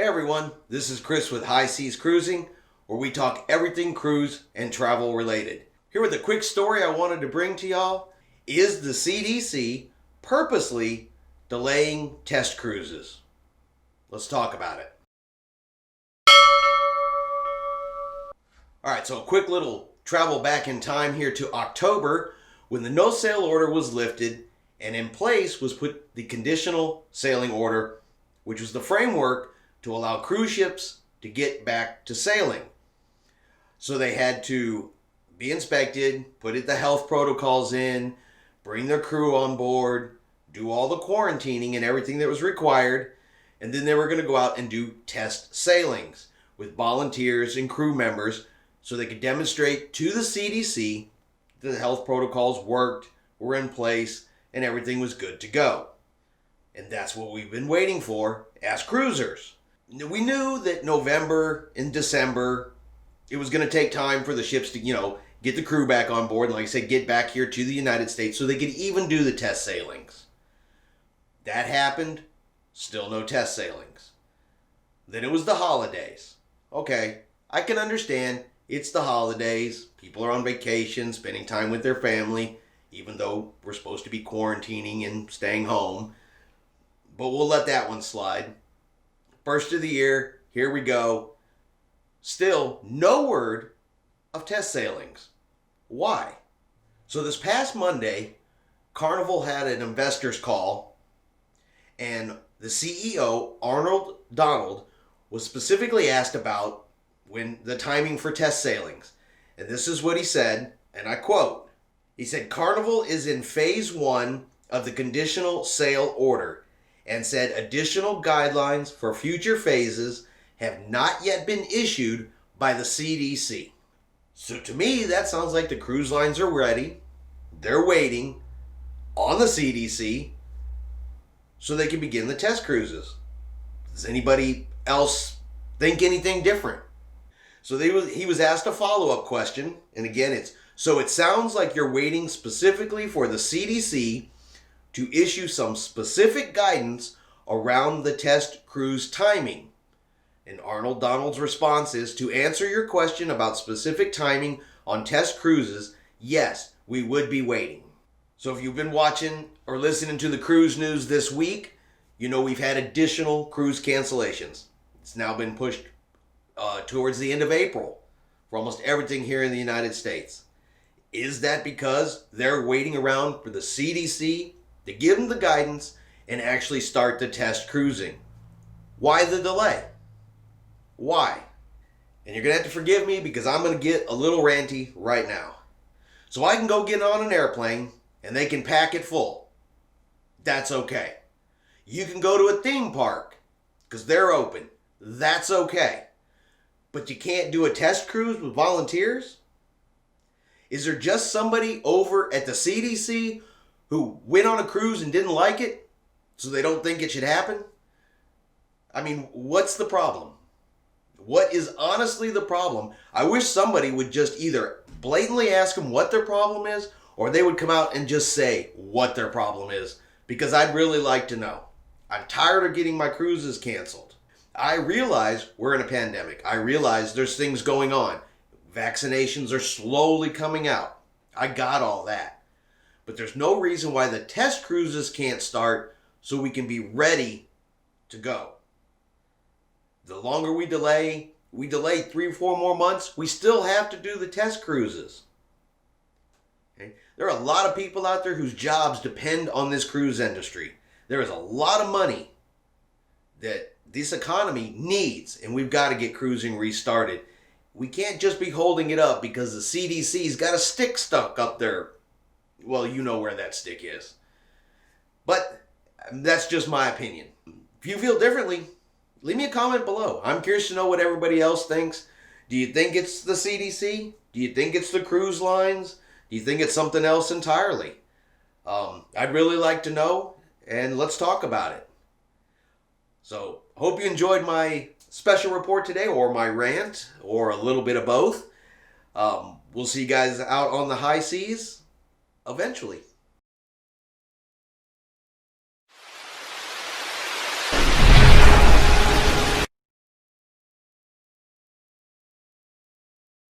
Hey everyone, this is Chris with High Seas Cruising, where we talk everything cruise and travel related. Here with a quick story I wanted to bring to y'all. Is the CDC purposely delaying test cruises? Let's talk about it. Alright, so a quick little travel back in time here to October when the no sail order was lifted and in place was put the conditional sailing order, which was the framework to allow cruise ships to get back to sailing. So they had to be inspected, put the health protocols in, bring their crew on board, do all the quarantining and everything that was required, and then they were going to go out and do test sailings with volunteers and crew members so they could demonstrate to the CDC that the health protocols worked, were in place, and everything was good to go. And that's what we've been waiting for as cruisers. We knew that November and December, it was going to take time for the ships to, get the crew back on board and, like I said, get back here to the United States so they could even do the test sailings. That happened. Still no test sailings. Then it was the holidays. Okay, I can understand. It's the holidays. People are on vacation, spending time with their family, even though we're supposed to be quarantining and staying home. But we'll let that one slide. First of the year, here we go. Still, no word of test sailings. Why? So this past Monday, Carnival had an investors call, and the CEO, Arnold Donald, was specifically asked about when the timing for test sailings. And this is what he said, and I quote, he said, Carnival is in phase 1 of the conditional sail order, and said additional guidelines for future phases have not yet been issued by the CDC. So to me, that sounds like the cruise lines are ready. They're waiting on the CDC so they can begin the test cruises. Does anybody else think anything different? So he was asked a follow-up question, and again, it sounds like you're waiting specifically for the CDC to issue some specific guidance around the test cruise timing. And Arnold Donald's response is, to answer your question about specific timing on test cruises, yes, we would be waiting. So if you've been watching or listening to the cruise news this week, we've had additional cruise cancellations. It's now been pushed towards the end of April for almost everything here in the United States. Is that because they're waiting around for the CDC to give them the guidance and actually start the test cruising? Why the delay? Why? And you're going to have to forgive me because I'm going to get a little ranty right now. So I can go get on an airplane and they can pack it full. That's okay. You can go to a theme park because they're open. That's okay. But you can't do a test cruise with volunteers? Is there just somebody over at the CDC who went on a cruise and didn't like it, so they don't think it should happen? I mean, what's the problem? What is honestly the problem? I wish somebody would just either blatantly ask them what their problem is, or they would come out and just say what their problem is, because I'd really like to know. I'm tired of getting my cruises canceled. I realize we're in a pandemic. I realize there's things going on. Vaccinations are slowly coming out. I got all that. But there's no reason why the test cruises can't start so we can be ready to go. The longer we delay 3 or 4 more months, we still have to do the test cruises. Okay? There are a lot of people out there whose jobs depend on this cruise industry. There is a lot of money that this economy needs, and we've got to get cruising restarted. We can't just be holding it up because the CDC's got a stick stuck up there. Well, you know where that stick is. But that's just my opinion. If you feel differently, leave me a comment below. I'm curious to know what everybody else thinks. Do you think it's the CDC? Do you think it's the cruise lines? Do you think it's something else entirely? I'd really like to know, and let's talk about it. So, hope you enjoyed my special report today, or my rant, or a little bit of both. We'll see you guys out on the high seas eventually.